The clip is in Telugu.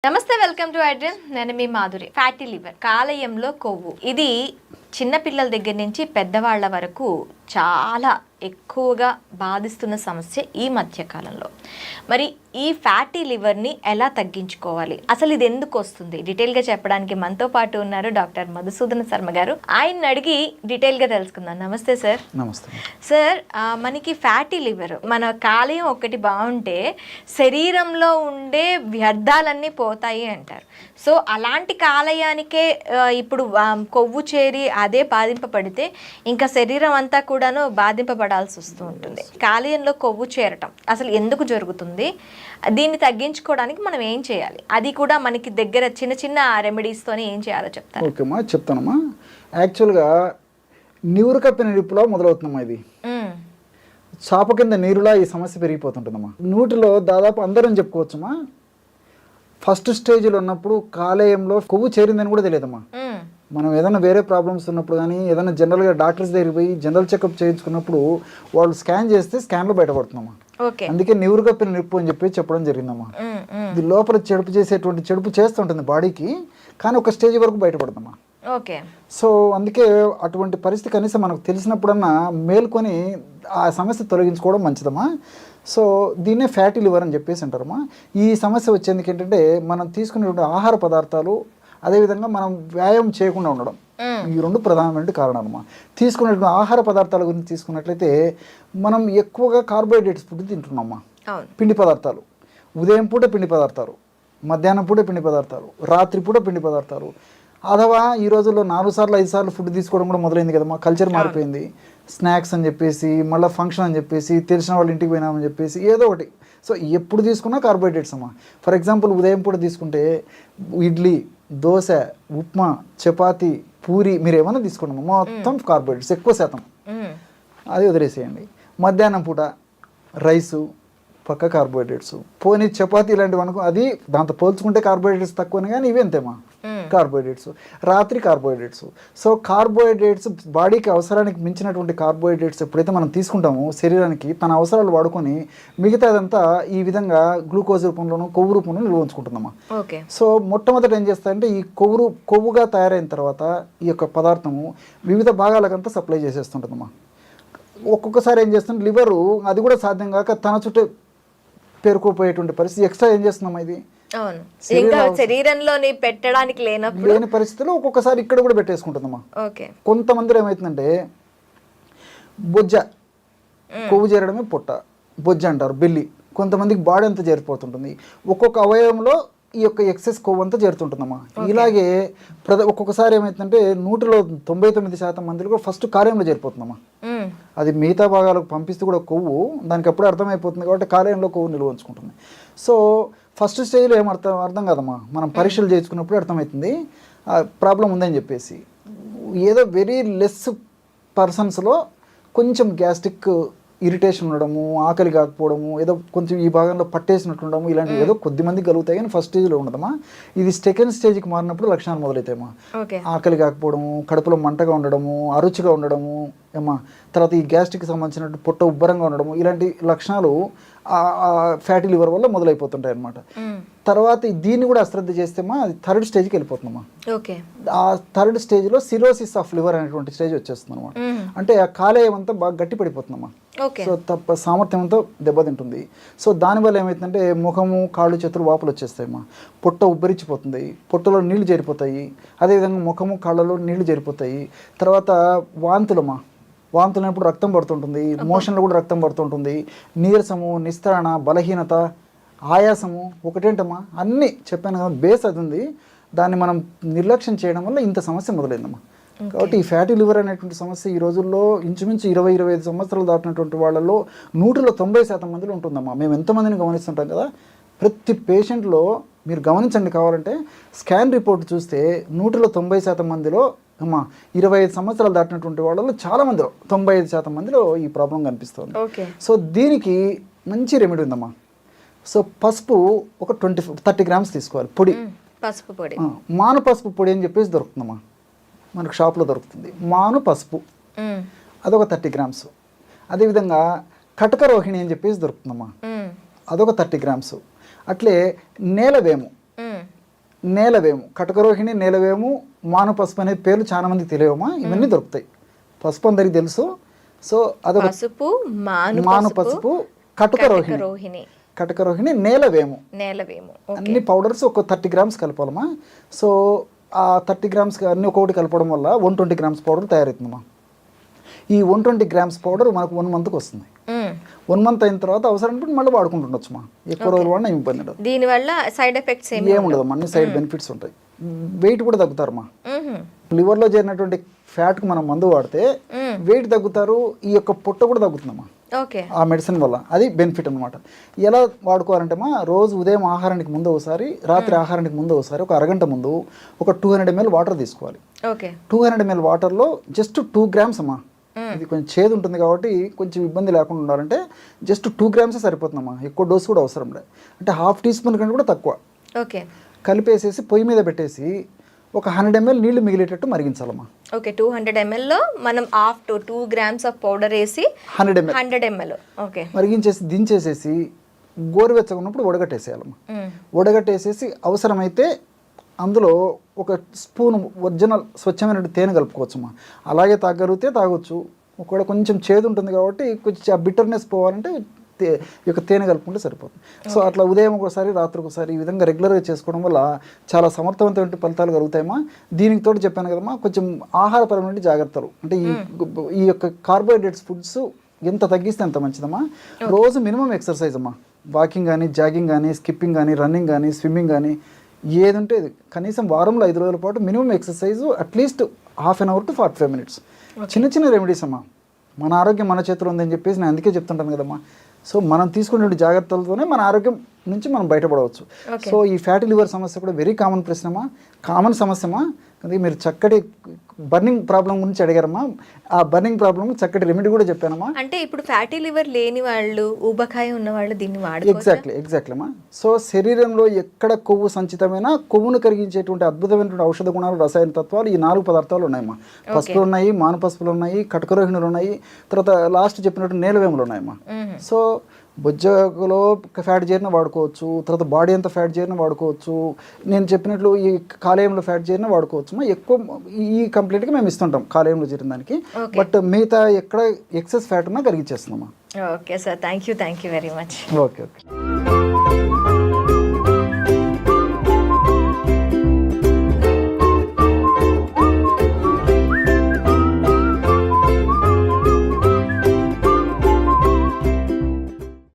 నమస్తే, వెల్కమ్ టు ఐడ్రీమ్. నేను మీ మాధురి. ఫ్యాటీ లివర్, కాలేయంలో కొవ్వు, ఇది చిన్న పిల్లల దగ్గర నుంచి పెద్దవాళ్ల వరకు చాలా ఎక్కువగా బాధిస్తున్న సమస్య ఈ మధ్య కాలంలో. మరి ఈ ఫ్యాటీ లివర్ని ఎలా తగ్గించుకోవాలి, అసలు ఇది ఎందుకు వస్తుంది, డీటెయిల్గా చెప్పడానికి మనతో పాటు ఉన్నారు డాక్టర్ మధుసూదన శర్మ గారు. ఆయన్ని అడిగి డీటెయిల్గా తెలుసుకుందాం. నమస్తే సార్. నమస్తే సార్. మనకి ఫ్యాటీ లివర్, మన కాలేయం ఒకటి బాగుంటే శరీరంలో ఉండే వ్యర్థాలన్నీ పోతాయి అంటారు. సో అలాంటి కాలేయానికే ఇప్పుడు కొవ్వు చేరి అదే బాధింపబడితే ఇంకా శరీరం అంతా కూడాను బాధింపబడాల్సి వస్తూ ఉంటుంది. కాలేయంలో కొవ్వు చేరటం అసలు ఎందుకు జరుగుతుంది, దీన్ని తగ్గించుకోవడానికి మనం ఏం చేయాలి, అది కూడా మనకి దగ్గర చిన్న చిన్న రెమెడీస్తోనే ఏం చేయాలో చెప్తాను. ఓకేమ్మా, చెప్తానమ్మా. యాక్చువల్గా నీరు కప్పిన నిప్పులో మొదలవుతుందమ్మా. ఇది చాప కింద నీరులా ఈ సమస్య పెరిగిపోతుంటుందమ్మా. నూటిలో దాదాపు అందరం చెప్పుకోవచ్చమ్మా, ఫస్ట్ స్టేజ్లో ఉన్నప్పుడు కాలేయంలో కొవ్వు చేరిందని కూడా తెలియదమ్మా. మనం ఏదైనా వేరే ప్రాబ్లమ్స్ ఉన్నప్పుడు కానీ ఏదైనా జనరల్గా డాక్టర్స్ దగ్గరికి పోయి జనరల్ చెకప్ చేయించుకున్నప్పుడు వాళ్ళు స్కాన్ చేస్తే స్కాన్లో బయటపడుతుందమ్మా. అందుకే నీరు కప్పిన నిప్పు అని చెప్పి చెప్పడం జరిగిందమ్మా. ఇది లోపల చెడుపు చేసేటువంటి చెడుపు చేస్తుంటుంది బాడీకి, కానీ ఒక స్టేజ్ వరకు బయటపడుతుందమ్మా. సో అందుకే అటువంటి పరిస్థితి కనీసం మనకు తెలిసినప్పుడన్నా మేల్కొని ఆ సమస్య తొలగించుకోవడం మంచిదమ్మా. సో దీన్నే ఫ్యాటీ లివర్ అని చెప్పేసి అంటారమ్మా. ఈ సమస్య వచ్చేందుకు ఏంటంటే మనం తీసుకునేటువంటి ఆహార పదార్థాలు, అదేవిధంగా మనం వ్యాయామం చేయకుండా ఉండడం, ఈ రెండు ప్రధానమైన కారణాలమ్మా. తీసుకునేటువంటి ఆహార పదార్థాల గురించి తీసుకున్నట్లయితే మనం ఎక్కువగా కార్బోహైడ్రేట్స్ ఫుడ్ తింటున్నామమ్మా. పిండి పదార్థాలు, ఉదయం పూట పిండి పదార్థాలు, మధ్యాహ్నం పూట పిండి పదార్థాలు, రాత్రి పూట పిండి పదార్థాలు. అథవా ఈ రోజుల్లో 4 సార్లు 5 సార్లు ఫుడ్ తీసుకోవడం కూడా మొదలైంది కదమ్మా. కల్చర్ మారిపోయింది. స్నాక్స్ అని చెప్పేసి, మళ్ళీ ఫంక్షన్ అని చెప్పేసి, తెలిసిన వాళ్ళ ఇంటికి పోయినామని చెప్పేసి ఏదో ఒకటి. సో ఎప్పుడు తీసుకున్నా కార్బోహైడ్రేట్స్ అమ్మా. ఫర్ ఎగ్జాంపుల్ ఉదయం పూట తీసుకుంటే ఇడ్లీ, దోశ, ఉప్మా, చపాతి, పూరి, మీరు ఏమైనా తీసుకోండి, మొత్తం కార్బోహైడ్రేట్స్ ఎక్కువ శాతం, అది వదిలేసేయండి. మధ్యాహ్నం పూట రైసు, పక్క కార్బోహైడ్రేట్స్. పోనీ చపాతీ ఇలాంటివి అనుకో, అది దాంతో పోల్చుకుంటే కార్బోహైడ్రేట్స్ తక్కువనే, కానీ ఇవి అంతేమా కార్బోహైడ్రేట్స్. రాత్రి కార్బోహైడ్రేట్స్. సో కార్బోహైడ్రేట్స్ బాడీకి అవసరానికి మించినటువంటి కార్బోహైడ్రేట్స్ ఎప్పుడైతే మనం తీసుకుంటామో శరీరానికి తన అవసరాలు వాడుకొని మిగతాదంతా ఈ విధంగా గ్లూకోజ్ రూపంలోనూ కొవ్వు రూపంలో నిల్వ ఉంచుకుంటుందమ్మా. సో మొట్టమొదటి ఏం చేస్తారంటే ఈ కొవ్వుగా తయారైన తర్వాత ఈ యొక్క పదార్థము వివిధ భాగాలకంతా సప్లై చేసేస్తుంటుందమ్మా. ఒక్కొక్కసారి ఏం చేస్తుంది లివరు, అది కూడా సాధ్యం కాక తన చుట్టూ పేరుకోపోయేటువంటి పరిస్థితి. ఎక్స్ట్రా ఏం చేస్తున్నామా, ఇది శరీరంలోని పెట్టడానికి లేని పరిస్థితుల్లో ఒక్కొక్కసారి ఇక్కడ కూడా పెట్టేసుకుంటుందమ్మా. కొంతమంది ఏమవుతుందంటే బొజ్జ, కొవ్వు చేరడమే పొట్ట, బొజ్జ అంటారు, బెల్లి. కొంతమందికి బాడీ అంతా చేరిపోతుంటుంది. ఒక్కొక్క అవయవంలో ఈ యొక్క ఎక్సెస్ కొవ్వు అంతా చేరుతుంటుందమ్మా. ఇలాగే ఒక్కొక్కసారి ఏమవుతుందంటే 99% మందిలో ఫస్ట్ కాలేయంలో చేరిపోతుందమ్మా. అది మిగతా భాగాలకు పంపిస్తే కూడా కొవ్వు దానికి అప్పుడే అర్థమైపోతుంది కాబట్టి కాలేయంలో కొవ్వు నిల్వ ఉంచుకుంటుంది. సో ఫస్ట్ స్టేజ్లో అర్థం కాదమ్మా. మనం పరీక్షలు చేసుకున్నప్పుడు అర్థమవుతుంది ప్రాబ్లం ఉందని చెప్పేసి. ఏదో వెరీ లెస్ పర్సన్స్లో కొంచెం గ్యాస్ట్రిక్ ఇరిటేషన్ ఉండడము, ఆకలి కాకపోవడము, ఏదో కొంచెం ఈ భాగంలో పట్టేసినట్టు ఉండడము, ఇలాంటివి ఏదో కొద్దిమందికి కలుగుతాయి, కానీ ఫస్ట్ స్టేజ్లో ఉండదమ్మా. ఇది సెకండ్ స్టేజ్కి మారినప్పుడు లక్షణాలు మొదలవుతాయమ్మా. ఆకలి కాకపోవడము, కడుపులో మంటగా ఉండడము, అరుచిగా ఉండడము ఏమా, తర్వాత ఈ గ్యాస్ట్రిక్ సంబంధించినట్టు పొట్ట ఉబ్బరంగా ఉండడము, ఇలాంటి లక్షణాలు ఫ్యాటీ లివర్ వల్ల మొదలైపోతుంటాయి అన్నమాట. తర్వాత దీన్ని కూడా అశ్రద్ధ చేస్తేమా అది థర్డ్ స్టేజ్కి వెళ్ళిపోతుందమ్మా. ఆ థర్డ్ స్టేజ్లో సిరోసిస్ ఆఫ్ లివర్ అనేటువంటి స్టేజ్ వచ్చేస్తుంది అనమాట. అంటే ఆ కాలేయం అంతా బాగా గట్టి పడిపోతుందమ్మా. సో సామర్థ్యం అంతా దెబ్బతింటుంది. సో దానివల్ల ఏమవుతుందంటే ముఖము, కాళ్ళు, చేతులు వాపులు వచ్చేస్తాయమ్మా. పొట్ట ఉబ్బరించిపోతుంది, పొట్టలో నీళ్లు చేరిపోతాయి, అదేవిధంగా ముఖము, కాళ్ళలో నీళ్లు చేరిపోతాయి. తర్వాత వాంతులమ్మా, వాంతులైనప్పుడు రక్తం పడుతుంటుంది, మోషన్లో కూడా రక్తం పడుతుంటుంది, నీరసము, నిస్తరణ, బలహీనత, ఆయాసము, ఒకటేంటమ్మా అన్నీ చెప్పాను కదా, బేస్ అది ఉంది. దాన్ని మనం నిర్లక్ష్యం చేయడం వల్ల ఇంత సమస్య మొదలైందమ్మా. కాబట్టి ఈ ఫ్యాటీ లివర్ అనేటువంటి సమస్య ఈ రోజుల్లో ఇంచుమించు 20-25 సంవత్సరాలు దాటినటువంటి వాళ్ళలో 190% మందిలో ఉంటుందమ్మా. మేము ఎంతమందిని గమనిస్తుంటాం కదా, ప్రతి పేషెంట్లో మీరు గమనించండి, కావాలంటే స్కాన్ రిపోర్ట్ చూస్తే 190% మందిలో అమ్మా 25 సంవత్సరాలు దాటినటువంటి వాళ్ళలో చాలా మందిలో 95% మందిలో ఈ ప్రాబ్లం కనిపిస్తుంది. సో దీనికి మంచి రెమెడీ ఉందమ్మా. సో పసుపు ఒక 30 గ్రామ్స్ తీసుకోవాలి, పొడి పసుపు పొడి. మాను పసుపు పొడి అని చెప్పేసి దొరుకుతుందమ్మా, మనకు షాప్లో దొరుకుతుంది. మాను పసుపు అదొక 30 గ్రామ్స్. అదేవిధంగా కటకరోహిణి అని చెప్పేసి దొరుకుతుందమ్మా, అదొక 30 గ్రామ్స్. అట్లే నేలవేము, నేలవేము, కటకరోహిణి, నేలవేము, మాను పసుపు అనే పేర్లు చాలా మందికి తెలియవమ్మా, ఇవన్నీ దొరుకుతాయి. పసుపు అందరికి తెలుసు. సో అదొక పసుపు, మాను పసుపు, కటకరోహిణి, కటకరోహిణి, నేలవేము, అన్ని పౌడర్స్ ఒక 30 గ్రామ్స్ కలపాలమ్మా. సో ఆ 30 గ్రామ్స్ అన్ని ఒక్కొక్కటి కలపడం వల్ల 120 గ్రామ్స్ పౌడర్ తయారవుతుందమ్మా. ఈ 120 గ్రామ్స్ పౌడర్ మనకు 1 మంత్కి వస్తుంది. 1 మంత్ అయిన తర్వాత అవసరం మళ్ళీ వాడుకుంటుండొచ్చు మా, ఎక్కువ రోజులు వాడినా ఏమి ఇబ్బంది ఉండదు. దీనివల్ల సైడ్ ఎఫెక్ట్స్ ఏముండదు, అన్ని సైడ్ బెనిఫిట్స్ ఉంటాయి. వెయిట్ కూడా తగ్గుతారమ్మా. లివర్లో చేరినటువంటి ఫ్యాట్కి మనం మందు వాడితే వెయిట్ తగ్గుతారు, ఈ యొక్క పొట్ట కూడా తగ్గుతుందమ్మా ఆ మెడిసిన్ వల్ల. అది బెనిఫిట్ అనమాట. ఎలా వాడుకోవాలంటే మా, రోజు ఉదయం ఆహారానికి ముందు ఒకసారి, రాత్రి ఆహారానికి ముందు ఒకసారి, ఒక అరగంట ముందు ఒక 200 ml వాటర్ తీసుకోవాలి. 200 ml వాటర్లో జస్ట్ 2 గ్రామ్స్ అమ్మా, ఇది కొంచెం చేదు ఉంటుంది కాబట్టి కొంచెం ఇబ్బంది లేకుండా ఉండాలంటే జస్ట్ 2 గ్రామ్సే సరిపోతుందమ్మా, ఎక్కువ డోస్ కూడా అవసరం లేదు. అంటే ½ టీ స్పూన్ కంటే కూడా తక్కువ కలిపేసేసి పొయ్యి మీద పెట్టేసి ఒక 100 ml నీళ్లు మిగిలేటట్టు మరిగించాలమ్మా. 200 ml లో మనం 2 గ్రామ్స్ ఆఫ్ పౌడర్ వేసి 100 ml మరిగించేసి దించేసేసి గోరువెచ్చగా ఉన్నప్పుడు వడగట్టేసేయాలమ్మా. వడగట్టేసేసి అవసరమైతే అందులో ఒక స్పూన్ ఒరిజినల్ స్వచ్ఛమైన తేనె కలుపుకోవచ్చమ్మా. అలాగే తాగలిగితే తాగొచ్చు. ఒకవేళ కొంచెం చేదు ఉంటుంది కాబట్టి కొంచెం ఆ బిటర్నెస్ పోవాలంటే ఈ యొక్క తేనె కలుపుకుంటే సరిపోతుంది. సో అట్లా ఉదయం ఒకసారి, రాత్రి ఒకసారి, ఈ విధంగా రెగ్యులర్గా చేసుకోవడం వల్ల చాలా సమర్థవంతమైన ఫలితాలు కలుగుతాయమ్మా. దీనికి తోటి చెప్పాను కదమ్మా, కొంచెం ఆహారపరమైన జాగ్రత్తలు అంటే ఈ యొక్క కార్బోహైడ్రేట్స్ ఫుడ్స్ ఎంత తగ్గిస్తే అంత మంచిదమ్మా. రోజు మినిమం ఎక్సర్సైజ్ అమ్మా, వాకింగ్ కానీ, జాగింగ్ కానీ, స్కిప్పింగ్ కానీ, రన్నింగ్ కానీ, స్విమ్మింగ్ కానీ, ఏదంటే కనీసం వారంలో 5 రోజుల పాటు minimum exercise at least ½ an hour to 45 minutes. చిన్న చిన్న రెమెడీస్ అమ్మా. మన ఆరోగ్యం మన చేతిలో ఉందని చెప్పేసి నేను అందుకే చెప్తుంటాను కదమ్మా. సో మనం తీసుకునే జాగ్రత్తలతోనే మన ఆరోగ్యం నుంచి మనం బయటపడవచ్చు. సో ఈ ఫ్యాటీ లివర్ సమస్య కూడా వెరీ కామన్ ప్రశ్నమా, కామన్ సమస్యమా. అందుకే మీరు చక్కటి బర్నింగ్ ప్రాబ్లం గురించి అడిగారమ్మా. ఆ బర్నింగ్ ప్రాబ్లం చక్కటి రెమెడీ కూడా చెప్పానమ్మా. అంటే ఇప్పుడు ఫ్యాటీ లివర్ లేని వాళ్ళు, ఊబకాయ ఉన్న వాళ్ళు దీన్ని వాడుకోవచ్చా? ఎగ్జాక్ట్లీ అమ్మా. సో శరీరంలో ఎక్కడ కొవ్వు సంచితమైనా కొవ్వును కరిగించేటువంటి అద్భుతమైనటువంటి ఔషధ గుణాలు, రసాయన తత్వాలు ఈ 4 పదార్థాలు ఉన్నాయమ్మా. పసుపులు ఉన్నాయి, మాను పసుపులు ఉన్నాయి, కటకరోహిణులు ఉన్నాయి, తర్వాత లాస్ట్ చెప్పినట్టు నేలవేములు ఉన్నాయమ్మా. సో బొజ్జలో ఫ్యాట్ చేరిన వాడుకోవచ్చు, తర్వాత బాడీ అంతా ఫ్యాట్ చేరిన వాడుకోవచ్చు, నేను చెప్పినట్లు ఈ కాలేయంలో ఫ్యాట్ చేరిన వాడుకోవచ్చు. ఎక్కువ ఈ కంప్లీట్గా మేము ఇస్తుంటాం కాలేయంలో చేరిన దానికి. బట్ మిగతా ఎక్కడ ఎక్సెస్ ఫ్యాట్ ఉన్నా కరిగించేస్తున్నామా. Okay sir, thank you very much. Okay.